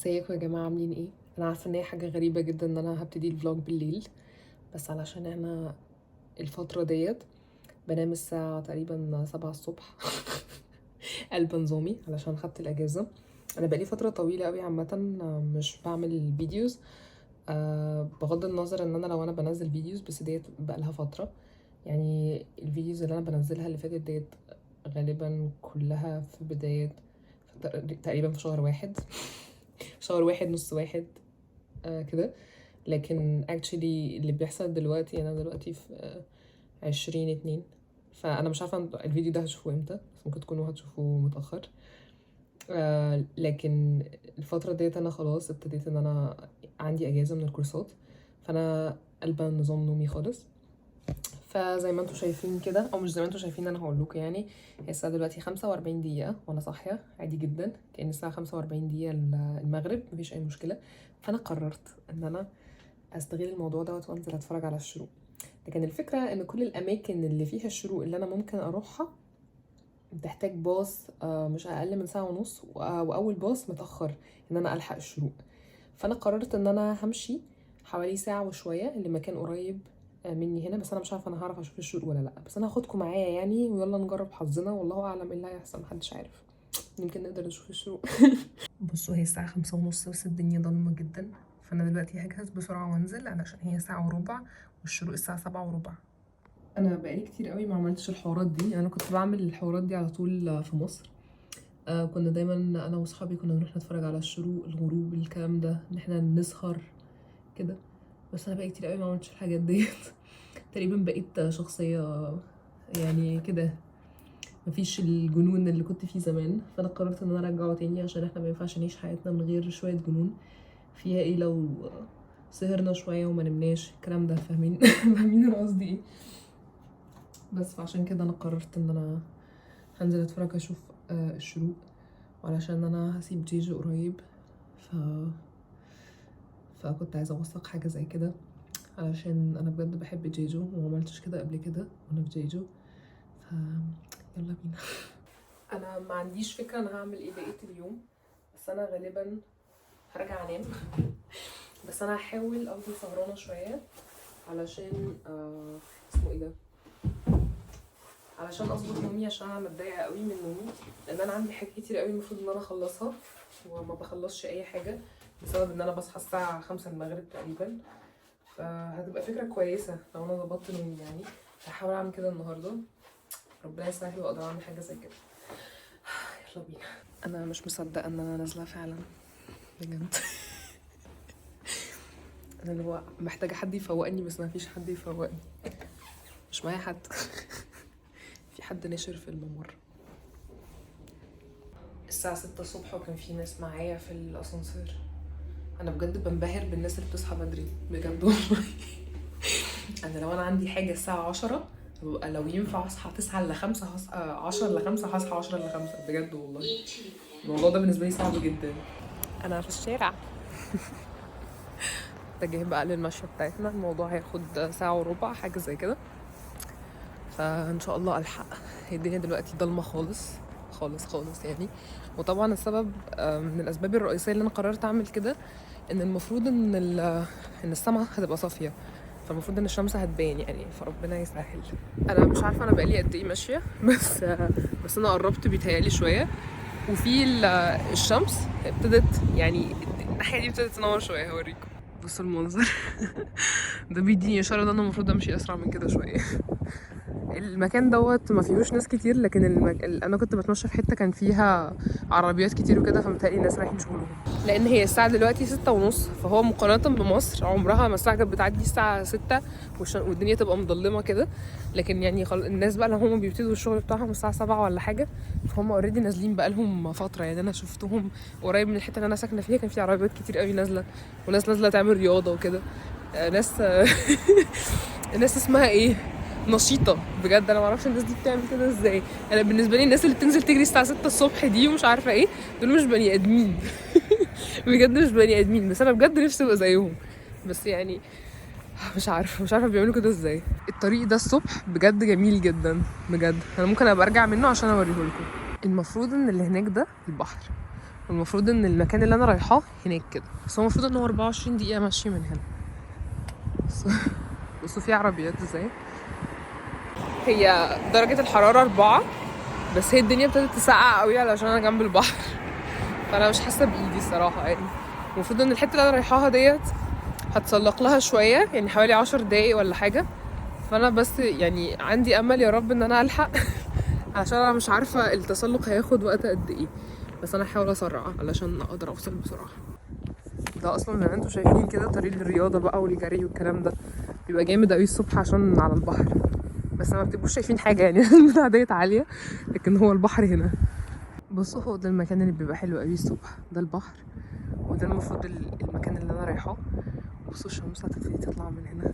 ازيكم يا جماعة عاملين ايه؟ انا عارفة ان هي حاجة غريبة جدا ان انا هبتدي الفلوج بالليل، بس علشان انا الفترة ديت بنام الساعة تقريبا 7 الصبح قلب نظامي علشان خدت الاجازة. انا بقالي فترة طويلة قوي عامة مش بعمل فيديوز، بغض النظر ان انا لو انا بنزل فيديوز بس ديت بقالها فترة. يعني الفيديوز اللي انا بنزلها اللي فاتت ديت غالبا كلها في بداية تقريبا في شهر واحد شهر واحد نص واحد كده. لكن actually اللي بيحصل دلوقتي انا دلوقتي في 20/2، فانا مش عارفه الفيديو ده هتشوفوه امتى، بس ممكن تكونوا هتشوفوه متاخر. لكن الفتره ديت انا خلاص ابتديت ان انا عندي اجازه من الكورسات، فانا قلبة نظام نومي خالص. فزي ما انتم شايفين كده او مش زي ما انتم شايفين، انا هقول لكم يعني هي الساعه دلوقتي 45 دقيقه وانا صاحيه عادي جدا، كأن الساعه 45 دقيقه المغرب، مفيش اي مشكله. فانا قررت ان انا استغل الموضوع دوت وانزل اتفرج على الشروق. لكن الفكره ان كل الاماكن اللي فيها الشروق اللي انا ممكن اروحها بتحتاج باص مش اقل من ساعه ونص، واول باص متاخر ان انا الحق الشروق. فانا قررت ان انا همشي حوالي ساعه وشويه لمكان قريب مني هنا، بس انا مش عارفه انا هعرف اشوف الشروق ولا لا، بس انا هاخدكم معايا يعني، ويلا نجرب حظنا، والله اعلم ايه اللي هيحصل، محدش عارف، يمكن نقدر نشوف الشروق. بصوا هي الساعه 5:30 بس الدنيا ضلمه جدا، فانا دلوقتي هجهز بسرعه وانزل علشان هي ساعه وربع والشروق الساعه 7:15. انا بقالي كتير قوي ما عملتش الحوارات دي، انا كنت بعمل الحوارات دي على طول في مصر. كنا دايما انا واصحابي كنا نروح نتفرج على الشروق الغروب الكلام ده، ان احنا نسهر كده. بس انا بقالي كتير قوي ما عملتش الحاجات ديت تقريبا بقيت شخصيه يعني كده، مفيش الجنون اللي كنت فيه زمان، فانا قررت ان انا ارجعه تاني عشان احنا ما ينفعش نعيش حياتنا من غير شويه جنون. فيها ايه لو سهرنا شويه وما نمناش الكلام ده، فاهمين؟ فاهمين انا قصدي ايه؟ بس فعشان كده انا قررت ان انا هنزل اتفرج اشوف الشروق، وعلشان انا هسيب جيجو قريب فكنت عايزه اوثق حاجه زي كده، علشان انا بجد بحب جيجو ومعملتش كده قبل كده وانا في جيجو. ف يلا بينا. انا ما عنديش فكره انا هعمل ايه بقيه اليوم، بس انا غالبا هرجع انام. بس انا هحاول افضل سهرانه شويه علشان اسمه ايه ده، علشان اظبط نومي، عشان انا متضايقه قوي من نومي، لان انا عندي حاجات كتير قوي المفروض ان انا اخلصها وما بخلصش اي حاجه بسبب ان انا بصحى الساعه 5 المغرب تقريبا. فهتبقى فكره كويسه لو انا ظبطت نومي يعني، هحاول اعمل كده النهارده، ربنا يسهل واقدر اعمل حاجه زي كده. يلا بينا. انا مش مصدقه ان انا نازله فعلا بجد. انا اللي هو محتاجه حد يفوقني بس ما فيش حد يفوقني، مش معايا حد. في حد نشر في الممر. الساعه 6 الصبح وكان في ناس معايا في الاسانسير. انا بجد بنبهر بالناس اللي بتصحى بدري بجد والله. انا لو انا عندي حاجه الساعه 10 ببقى لو ينفع اصحى 9 ل 5 هصحى 10 ل 5 هصحى 10 ل 5 بجد والله. الموضوع ده بالنسبه لي صعب جدا. انا في الشارع اتجه بقى للمشي بتاعتنا، الموضوع هياخد ساعه وربع حاجه زي كده، فان شاء الله الحق. هي الدنيا دلوقتي ضلمه خالص خالص خالص يعني. وطبعا السبب من الاسباب الرئيسيه اللي انا قررت اعمل كده ان المفروض ان السماء هتبقى صافيه، فالمفروض ان الشمس هتبان يعني، فربنا يسهل. انا مش عارفه انا بقالي قد ايه ماشيه بس انا قربت بيتهيالي شويه، وفي الشمس ابتدت يعني الناحيه دي ابتدت تنور شويه، هوريكم. بصوا المنظر. ده بيديني اشاره ان انا المفروض امشي اسرع من كده شويه. المكان دوت ما فيهوش ناس كتير، لكن انا كنت بتمشى في حته كان فيها عربيات كتير وكده، فمتهيألي الناس رايحين شغلهم، لان هي الساعه دلوقتي 6:30، فهو مقارنه بمصر عمرها ما الساعه كانت بتعدي الساعه 6 والدنيا تبقى مضلمه كده. لكن يعني الناس بقى لما هم بيبتدوا الشغل بتاعهم الساعه 7 ولا حاجه، فهم اوريدي نازلين بقالهم فتره يعني. انا شفتهم قريب من الحته اللي انا ساكنه فيها، كان في عربيات كتير قوي نازله، وناس نازله تعمل رياضه وكده. ناس الناس اسمها ايه، نشيطه بجد. انا ما اعرفش الناس دي بتعمل كده ازاي. انا بالنسبه لي الناس اللي بتنزل تجري الساعه 6 الصبح دي ومش عارفه ايه، دول مش بني ادمين. بجد مش بني ادمين، بس انا بجد نفسي ابقى زيهم. بس يعني مش عارفه بيعملوا كده ازاي. الطريق ده الصبح بجد جميل جدا بجد، انا ممكن ابقى ارجع منه عشان اوريه لكم. المفروض ان اللي هناك ده البحر، والمفروض ان المكان اللي انا رايحاه هناك كده، بس هو المفروض ان هو 24 دقيقة ماشي من هنا. بصوا في عربيات ازاي. هي درجة الحرارة 4، بس هي الدنيا ابتدت تسقع قوي علشان انا جنب البحر، فانا مش حاسة بايدي الصراحة يعني. المفروض ان الحتة اللي انا رايحاها ديت هتسلق لها شوية، يعني حوالي 10 دقايق ولا حاجة. فانا بس يعني عندي امل يا رب ان انا الحق عشان انا مش عارفة التسلق هياخد وقت قد ايه، بس انا هحاول اسرع علشان اقدر اوصل بسرعة. ده اصلا زي ما انتوا شايفين كده طريق الرياضة بقى والجري والكلام ده بيبقى جامد قوي الصبح عشان على البحر، بس ما بتبقوش شايفين حاجة يعني. البتاع ديت عالية لكن هو البحر هنا. بصوا هو ده المكان اللي بيبقى حلو قوي الصبح، ده البحر، وده المفروض المكان اللي انا رايحاه. بصوا الشمس هتبتدي تطلع من هنا،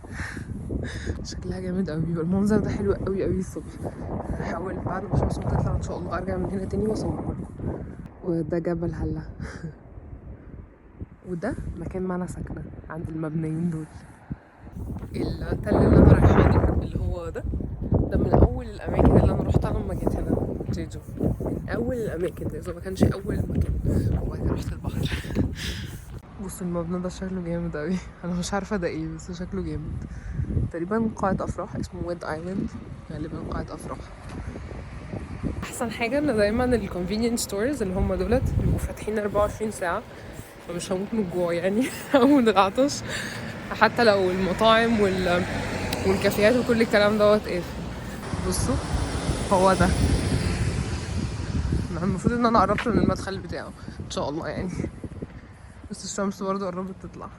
شكلها جامد قوي، بيبقى المنظر ده حلو قوي قوي الصبح. هحاول بعد ما الشمس تطلع ان شاء الله ارجع من هنا تاني واصور لكم. وده جبل هلا، وده مكان ما انا ساكنه عند المبنيين دول. التل اللي انا رايحاه ده اللي هو ده من اول الاماكن اللي انا روحتها لما جيت هنا جيجو، من اول الاماكن ده اذا ما كانش اول مكان، وبعد كده رحت البحر. بصوا المبنى ده شكله جامد قوي، انا مش عارفه ده ايه بس شكله جامد. تقريبا قاعة افراح، اسمه ويد ايلاند، غالبا قاعة افراح. احسن حاجه ان دايما الكونفينينس ستورز اللي هم دولت بيبقوا فاتحين 24 ساعه، فمش هموت من الجوع يعني او من العطش، حتى لو المطاعم والكافيهات وكل الكلام دوت قافل. بصوا هو ده، المفروض ان انا قربت من المدخل بتاعه ان شاء الله يعني، بس الشمس برضو قربت تطلع.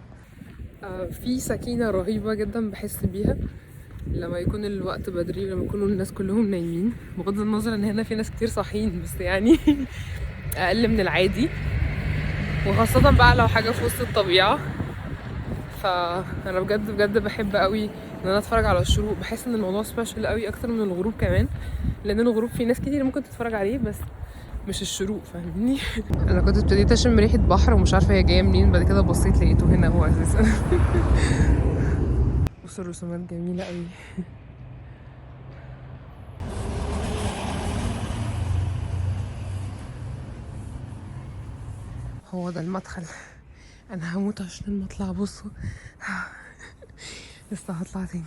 في سكينة رهيبة جدا بحس بيها لما يكون الوقت بدري، لما يكونوا الناس كلهم نايمين، بغض النظر ان هنا في ناس كتير صاحيين بس يعني اقل من العادي، وخاصة بقى لو حاجة في وسط الطبيعة. فانا بجد بجد بحب قوي ان انا اتفرج على الشروق، بحس ان الموضوع سبيشال قوي اكتر من الغروب كمان، لان الغروب في ناس كتير ممكن تتفرج عليه بس مش الشروق، فاهمني؟ انا كنت ابتديت اشم ريحه بحر ومش عارفه هي جايه منين، بعد كده بصيت لقيته هنا هو اساسا. بصوا الرسومات جميله قوي. هو ده المدخل، انا هموت عشان المطلع. بصوا لسه هطلع تاني.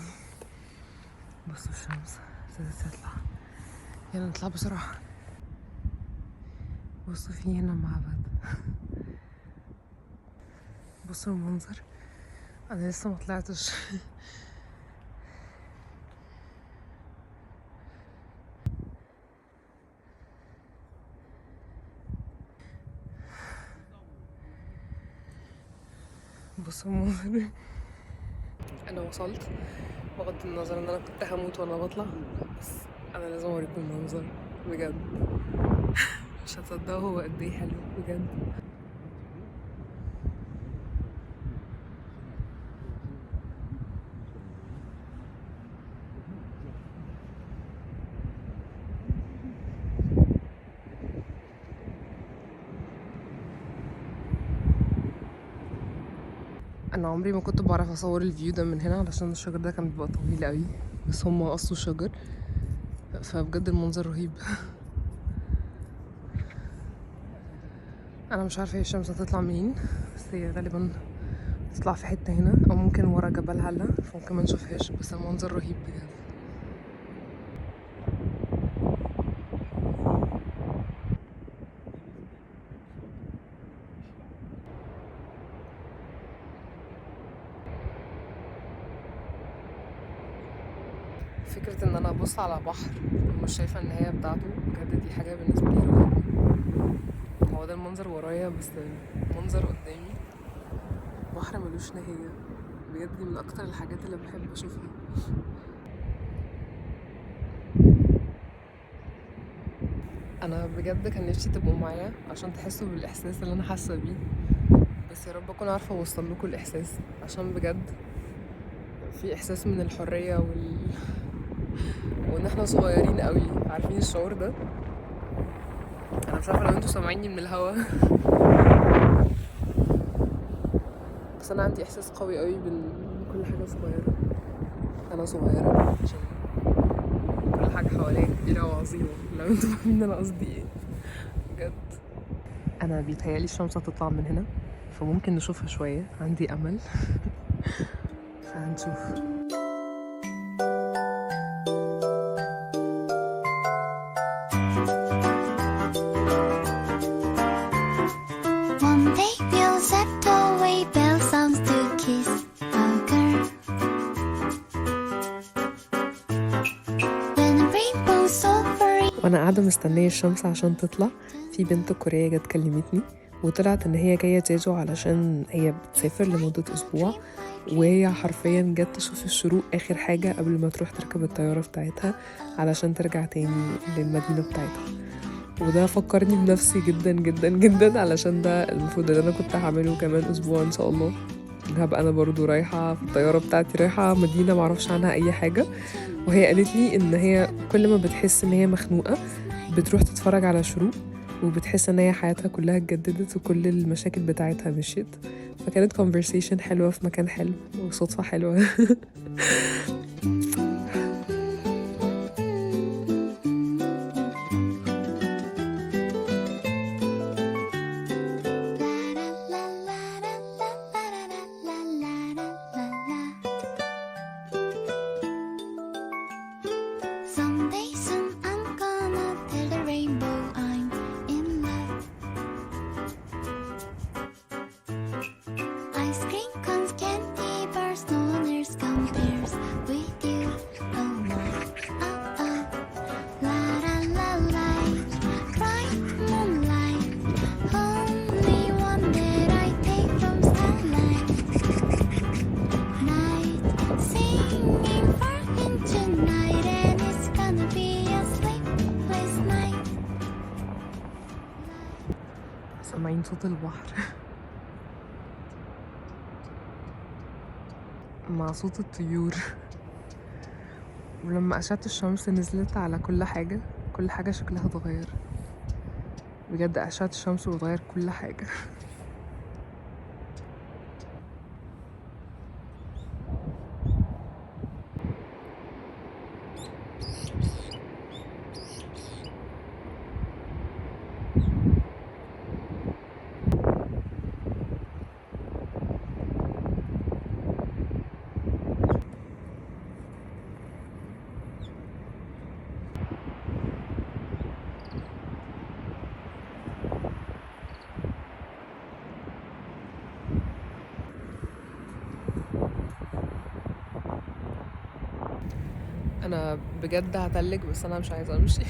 بصوا الشمس ابتدت تطلع، يلا نطلع بسرعه. بصوا في هنا معبد، بصوا المنظر، انا لسه ما طلعتش. بصوا المنظر، انا وصلت بغض النظر ان انا كنت هموت وانا بطلع، بس انا لازم اوريكم المنظر بجد. مش هتصدقوا هو قد ايه حلو بجد. انا عمري ما كنت بعرف اصور الفيو ده من هنا علشان الشجر ده كان بيبقى طويل قوي، بس هم قصوا الشجر، فبجد المنظر رهيب. انا مش عارفه هي الشمس هتطلع منين، بس هي غالبا تطلع في حته هنا او ممكن ورا جبل هلا، فممكن ما نشوفهاش، بس المنظر رهيب بجد. فكره ان انا ابص على بحر ومش شايفه النهايه بتاعته، بجد دي حاجه بالنسبه لي رهيبه. هو ده المنظر ورايا، بس المنظر قدامي بحر ملوش نهايه، بجد دي من اكتر الحاجات اللي بحب اشوفها. انا بجد كان نفسي تبقوا معايا عشان تحسوا بالاحساس اللي انا حاسه بيه، بس يا رب اكون عارفه اوصل لكم الاحساس، عشان بجد في احساس من الحريه وان احنا صغيرين قوي، عارفين الشعور ده؟ انا مش عارفه لو انتوا سامعيني من الهوا بس انا عندي احساس قوي قوي كل حاجه صغيره. انا صغيره عشان كل حاجه حواليا كبيره وعظيمه، لو انتوا فاهمين انا قصدي ايه بجد. انا بيتهيألي الشمس هتطلع من هنا، فممكن نشوفها شويه، عندي امل. فهنشوف. One day we'll set away bell sounds to kiss a girl. When a rainbow's over. وانا قاعده مستنيه الشمس عشان تطلع، في بنت كوريه جت كلمتني وطلعت ان هي جايه جيجو علشان هي بتسافر لمده اسبوع، وهي حرفيا جت تشوف الشروق اخر حاجه قبل ما تروح تركب الطياره بتاعتها علشان ترجع تاني للمدينه بتاعتها. وده فكرني بنفسي جدا جدا جدا، علشان ده المفروض ان انا كنت هعمله كمان اسبوع ان شاء الله. هبقى انا برضو رايحه في الطياره بتاعتي، رايحه مدينه معرفش عنها اي حاجه، وهي قالت لي ان هي كل ما بتحس ان هي مخنوقه بتروح تتفرج على شروق، وبتحس ان هي حياتها كلها اتجددت وكل المشاكل بتاعتها مشيت. فكانت conversation حلوه في مكان حلو وصدفه حلوه. Someday soon I'm gonna tell the rainbow I'm in love. Ice cream cones, candy bars, no one else compares with you. Oh no, oh oh, la la la la, bright moonlight, only one that I take from starlight. Night, singing far into night, and it's gonna be a sleepless night. سامعين صوت البحر مع صوت الطيور. ولما أشعة الشمس نزلت على كل حاجة شكلها اتغير بجد. أشعة الشمس بتغير كل حاجة. انا بجد هتلج، بس انا مش عايزه امشي.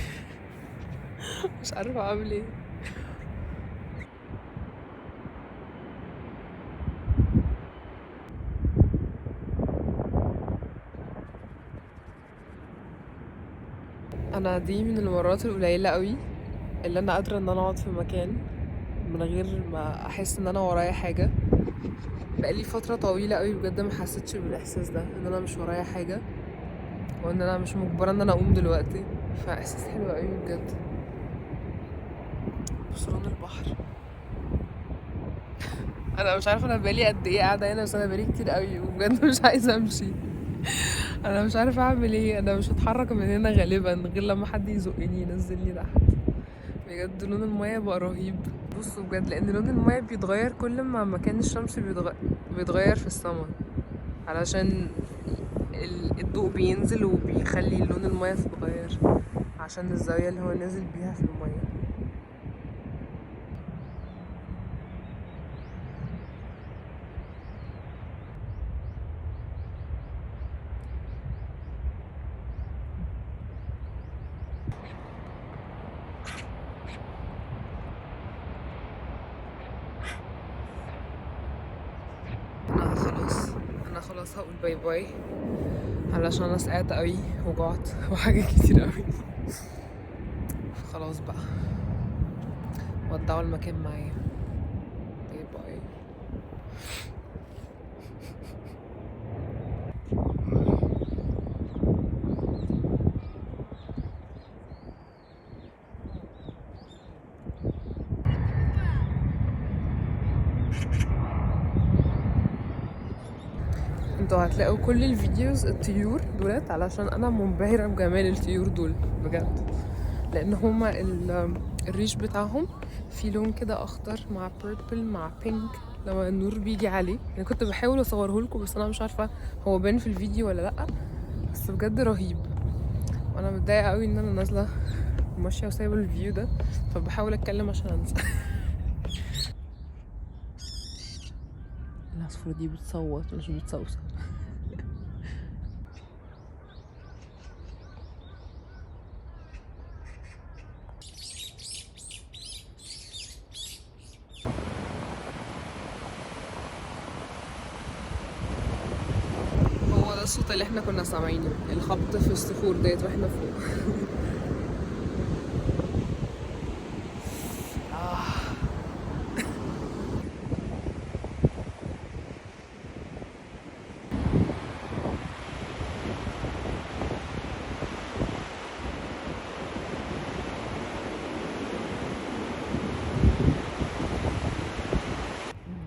مش عارفه اعمل ايه. انا دي من المرات القليله قوي اللي انا قادره ان انا اقعد في مكان من غير ما احس ان انا ورايا حاجه. بقالي فتره طويله قوي بجد ما حسيتش بالاحساس ده، ان انا مش ورايا حاجه وان انا مش مجبره ان انا اقوم دلوقتي. فاحساس حلو قوي بجد. بص لون البحر. انا مش عارفه انا بقالي قد ايه قاعده هنا، بس انا بقالي كتير قوي وبجد مش عايزه امشي. انا مش عارفه اعمل ايه. انا مش هتحرك من هنا غالبا غير لما حد يزقني ينزلني تحت. بجد لون المايه بقى رهيب. بصوا بجد، لان لون المايه بيتغير كل ما مكان الشمس بيتغير في السماء، علشان الضوء بينزل وبيخلي لون المايه تتغير عشان الزاويه اللي هو نازل بيها في المايه. انا خلاص هقول باي باي، علشان انا سقعت قوي وجعت وحاجات كتير قوي. خلاص بقى، ودعوا المكان معايا. باي باي. انتوا هتلاقوا كل الفيديوز الطيور دولت، علشان انا منبهرة بجمال الطيور دول بجد، لان هما الريش بتاعهم في لون كده اخضر مع بيربل مع بينك لما النور بيجي عليه. يعني كنت بحاول اصوره لكم بس انا مش عارفه هو باين في الفيديو ولا لا، بس بجد رهيب. وانا متضايقه قوي ان انا نازله وماشيه وسايبه الفيو ده، فبحاول اتكلم عشان انسى. العصفورة دي بتصوت مش بتصوصو. هو ده الصوت اللي احنا كنا سامعينه، الخبط في الصخور ديت واحنا فوق.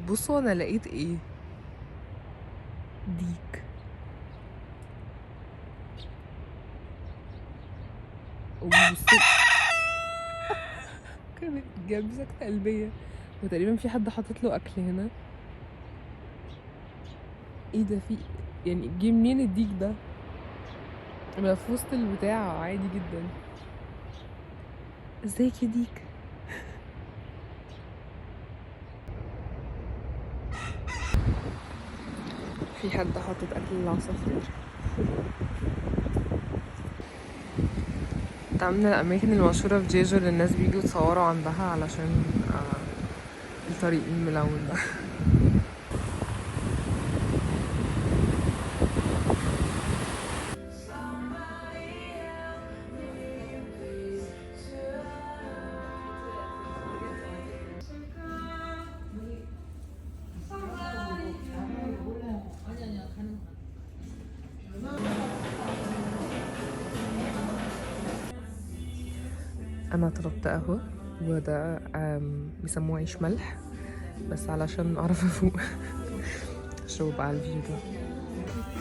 بصوا انا لقيت ايه، ديك. وبصوا كانت جنبي سكتة قلبية، وتقريبا في حد حاطط له اكل هنا. ايه ده، في يعني جه منين الديك ده؟ انا في وسط البتاع عادي جدا. ازيك يا ديك؟ في حد حاطط اكل للعصافير. ده من الاماكن المشهوره في جيجو اللي الناس بيجوا يتصوروا عندها علشان الطريق الملون ده. انا طلبت قهوه وده بيسموه عيش ملح، بس علشان اعرف افوق اشرب على الفيو ده،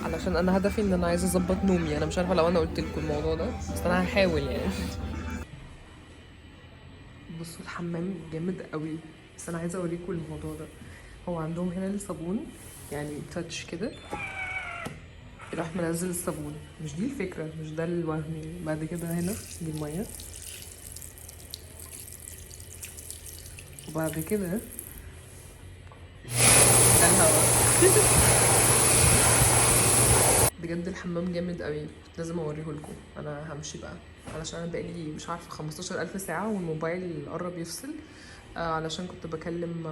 علشان انا هدفي ان انا عايزه اظبط نومي. انا مش عارفه لو انا قلت لكم الموضوع ده، بس انا هحاول يعني. بصوا الحمام جامد قوي، بس انا عايزه اوريكم الموضوع ده. هو عندهم هنا الصابون يعني تاتش كده، يروح منزل الصابون. مش دي الفكره، مش ده الوهم يعني. بعد كده هنا دي الميه، وبعد كده ده الهوا. بجد الحمام جامد قوي، كنت لازم اوريه لكم. انا همشي بقى علشان انا بقالي مش عارفه 15,000 ساعه والموبايل قرب يفصل. علشان كنت بكلم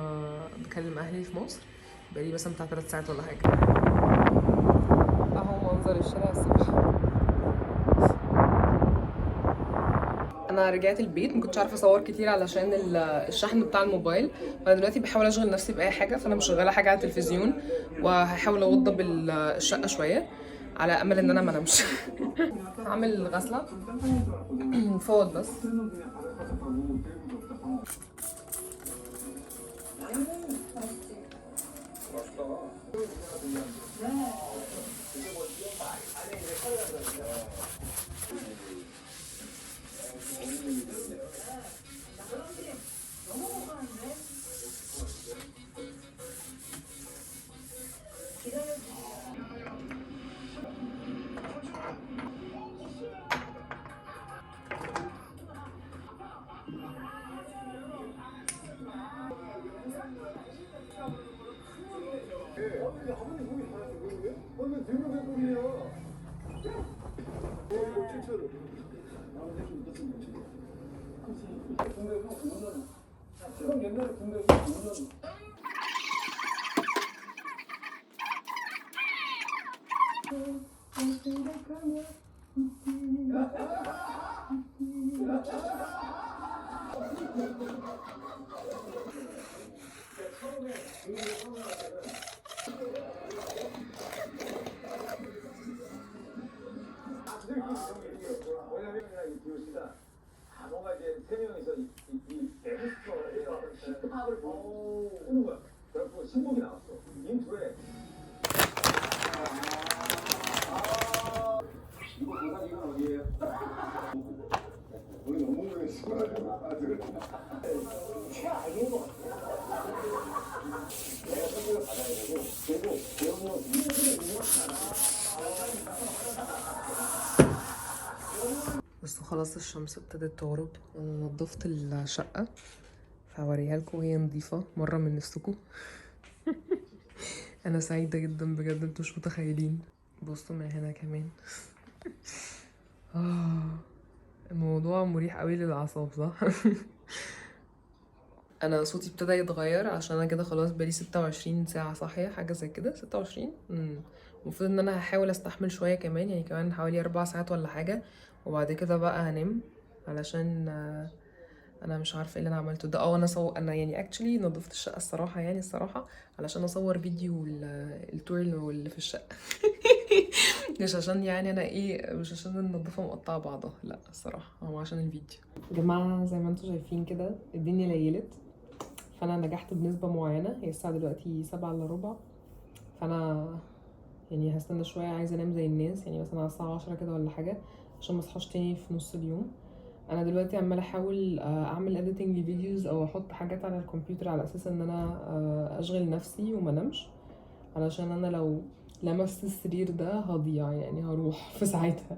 اهلي في مصر، بقالي مثلا بتاع 3 ساعات ولا حاجه. اهو منظر الشارع الصبح. انا رجعت البيت، ما كنتش عارفه اصور كتير علشان الشحن بتاع الموبايل. فانا دلوقتي بحاول اشغل نفسي باي حاجه، فانا مشغله حاجه على التلفزيون وهحاول اوضب الشقه شويه على امل ان انا ما انامش. هعمل غسله فوط بس. 뭔가 이제 세 명이서 이 댄스를 힙합을 보는 거야. 그래갖고 신곡이 나왔어. 인트로에 이거 보상 이건 어디예요? 우리 너무 오래 시간을 بس خلاص الشمس ابتدت تغرب وانا نضفت الشقة، فهوريها لكم وهي نظيفة مرة من نفسكم. انا سعيدة جدا بجد، انتوا مش متخيلين. بصوا من هنا كمان. الموضوع مريح قوي للاعصاب صح؟ انا صوتي ابتدى يتغير عشان انا كده خلاص بقالي 26 ساعة صاحية، حاجة زي كده 26. المفروض ان انا هحاول استحمل شوية كمان، يعني كمان حوالي 4 ساعات ولا حاجة، وبعد كده بقى هنام. علشان انا مش عارفه ايه اللي انا عملته ده. انا يعني اكشلي نظفت الشقه الصراحه، يعني الصراحه علشان اصور فيديو التور اللي في الشقه. مش عشان يعني انا ايه، مش عشان النظافه مقطعه بعضها، لا الصراحه هو عشان الفيديو. يا جماعه زي ما انتم شايفين كده الدنيا ليلت، فانا نجحت بنسبه معينه. هي الساعه دلوقتي 7:15، فانا يعني هستنى شويه، عايزه انام زي الناس، يعني مثلا على الساعه 10 كده ولا حاجه، عشان ما اصحاش تاني في نص اليوم. انا دلوقتي عماله احاول اعمل اديتنج لفيديوز او احط حاجات على الكمبيوتر على اساس ان انا اشغل نفسي وما نمش، علشان انا لو لمست السرير ده هضيع، يعني هروح في ساعتها.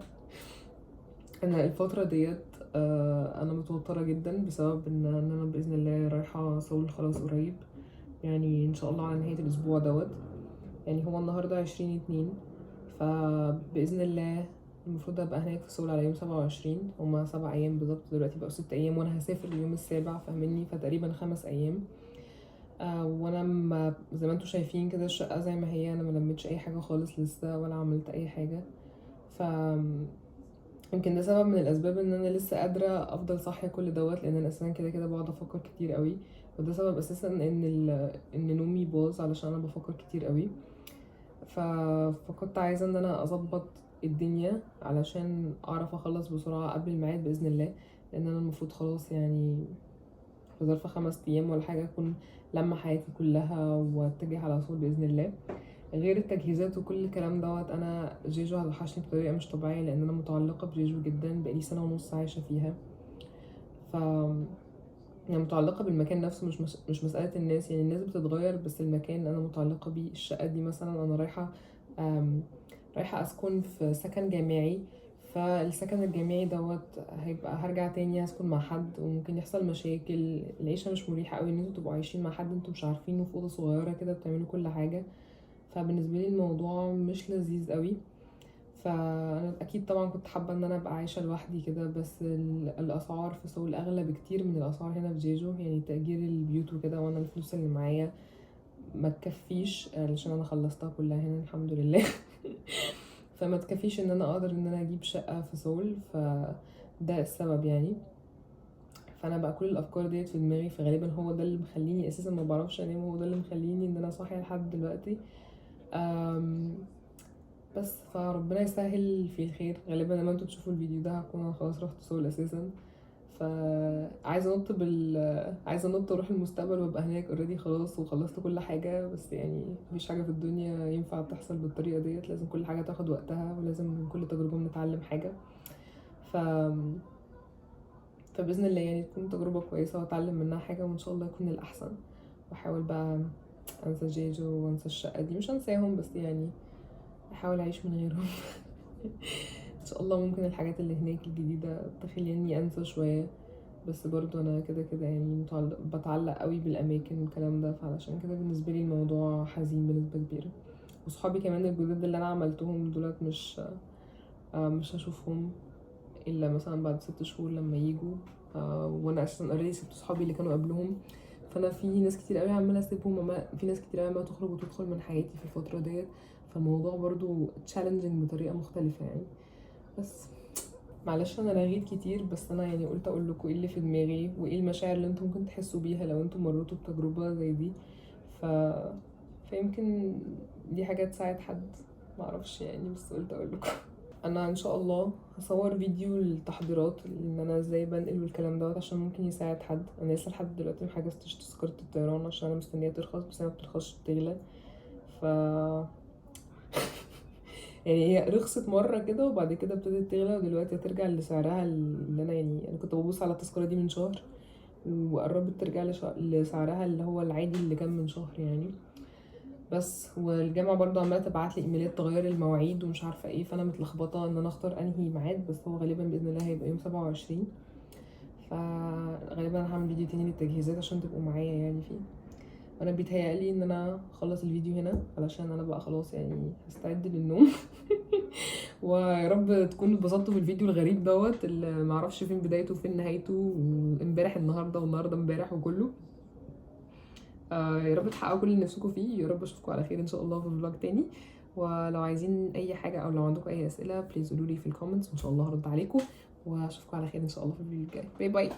انا الفتره ديت انا متوتره جدا بسبب ان انا باذن الله رايحه سول خلاص قريب، يعني ان شاء الله على نهايه الاسبوع دوت. يعني هو النهارده 20/2، فباذن الله المفروض ابقى هناك في سول على يوم 27. هما 7 ايام بالظبط، دلوقتي بقوا 6 ايام، وانا هسافر اليوم السابع فاهمني، فتقريبا 5 ايام. وانا زي ما انتوا شايفين كده الشقه زي ما هي، انا ملمتش اي حاجه خالص لسه ولا عملت اي حاجه. ف يمكن ده سبب من الاسباب ان انا لسه قادره افضل صاحيه كل دوت، لان انا اساسا كده كده بقعد افكر كتير قوي، وده سبب اساسا ان نومي باظ علشان انا بفكر كتير قوي. فكنت عايزه ان انا اظبط الدنيا علشان اعرف اخلص بسرعه قبل الميعاد باذن الله، لان انا المفروض خلاص يعني في ظرف 5 ايام ولا حاجه اكون لما حياتي كلها واتجه على طول باذن الله. غير التجهيزات وكل الكلام دوت، انا جيجو هتوحشني بطريقه مش طبيعيه، لان انا متعلقه بجيجو جدا، بقالي 1.5 سنه عايشه فيها. ف يعني متعلقه بالمكان نفسه، مش مساله الناس، يعني الناس بتتغير بس المكان انا متعلقه بيه. الشقه دي مثلا انا رايحه اسكن في سكن جامعي، فالسكن الجامعي دوت هيبقى هرجع تاني هسكن مع حد وممكن يحصل مشاكل، العيشه مش مريحه قوي ان انتوا تبقوا عايشين مع حد انتوا مش عارفينه في اوضه صغيره كده بتعملوا كل حاجه. فبالنسبه لي الموضوع مش لذيذ قوي. فانا اكيد طبعا كنت حابه ان انا ابقى عايشه لوحدي كده، بس الاسعار في سول اغلى بكتير من الاسعار هنا في جيجو، يعني تأجير البيوت وكده، وانا الفلوس اللي معايا ما تكفيش علشان انا خلصتها كلها هنا الحمد لله. فما تكفيش ان انا اقدر ان انا اجيب شقه في سول، فده السبب يعني. فانا بقى كل الافكار ديت في دماغي، فغالبا هو ده اللي مخليني اساسا ما بعرفش انام، هو ده اللي مخليني ان انا صاحيه لحد دلوقتي. بس فربنا يسهل في الخير، غالبا لما انتوا تشوفوا الفيديو ده هكون انا خلاص رحت سول اساسا. فعايزه انط عايزه انط اروح المستقبل وابقى هناك اوريدي خلاص وخلصت كل حاجه، بس يعني مفيش حاجه في الدنيا ينفع تحصل بالطريقه ديت، لازم كل حاجه تاخد وقتها، ولازم من كل تجربه بنتعلم حاجه. ف فباذن الله يعني تكون تجربه كويسه واتعلم منها حاجه، وان شاء الله يكون الاحسن. واحاول بقى انسى جيجو وانسى الشقه دي، مش انساهم بس يعني احاول اعيش من غيرهم. ان شاء الله ممكن الحاجات اللي هناك الجديده تخليني انسى شويه، بس برضو انا كده كده يعني بتعلق قوي بالاماكن والكلام ده، فعلشان كده بالنسبه لي الموضوع حزين بنسبه كبيره. وصحابي كمان الجداد اللي انا عملتهم دولت مش هشوفهم الا مثلا بعد 6 شهور لما يجوا. وانا اساسا اوريدي سبت صحابي اللي كانوا قبلهم، فانا في ناس كتير قوي عماله اسيبهم، في ناس كتير قوي عماله تخرج وتدخل من حياتي في الفتره ديت، فالموضوع برضو تشالنجينج بطريقه مختلفه يعني. بس معلش انا رغيت كتير، بس انا يعني قلت اقول لكم ايه اللي في دماغي وايه المشاعر اللي انتم ممكن تحسوا بيها لو انتم مريتوا بتجربه زي دي. ف... فيمكن دي حاجه تساعد حد، معرفش يعني، بس قلت اقول لكم. انا ان شاء الله هصور فيديو للتحضيرات ان انا ازاي بنقل والكلام دوت، عشان ممكن يساعد حد. انا لسه لحد دلوقتي محجزتش تذكره الطيران عشان انا مستنيه ترخص، بس هي مبترخصش بتغلى. ف يعني هي رخصت مره كده وبعد كده ابتدت تغلى، ودلوقتي هترجع لسعرها اللي انا كنت ببص على التذكره دي من شهر، وقربت ترجع لسعرها اللي هو العادي اللي كان من شهر يعني. بس والجامعه برضو عماله تبعت لي ايميلات تغير المواعيد ومش عارفه ايه، فانا متلخبطه ان انا اختار انهي ميعاد، بس هو غالبا باذن الله هيبقى يوم 27. فغالبا هعمل فيديو تاني للتجهيزات عشان تبقوا معايا يعني فيه. وانا بيتهيألي ان انا اخلص الفيديو هنا علشان انا بقى خلاص يعني هستعد للنوم. ويا رب تكونوا اتبسطتوا بالفيديو الغريب دوت اللي معرفش فين بدايته وفين نهايته، وامبارح النهارده والنهارده امبارح وكله. يا رب تحققوا كل اللي نفسكم فيه. يا رب اشوفكم على خير ان شاء الله في فلوج تاني. ولو عايزين اي حاجه او لو عندكم اي اسئله بليز قولوا لي في الكومنتس وان شاء الله هرد عليكم. واشوفكم على خير ان شاء الله في الفيديو الجاي. باي باي.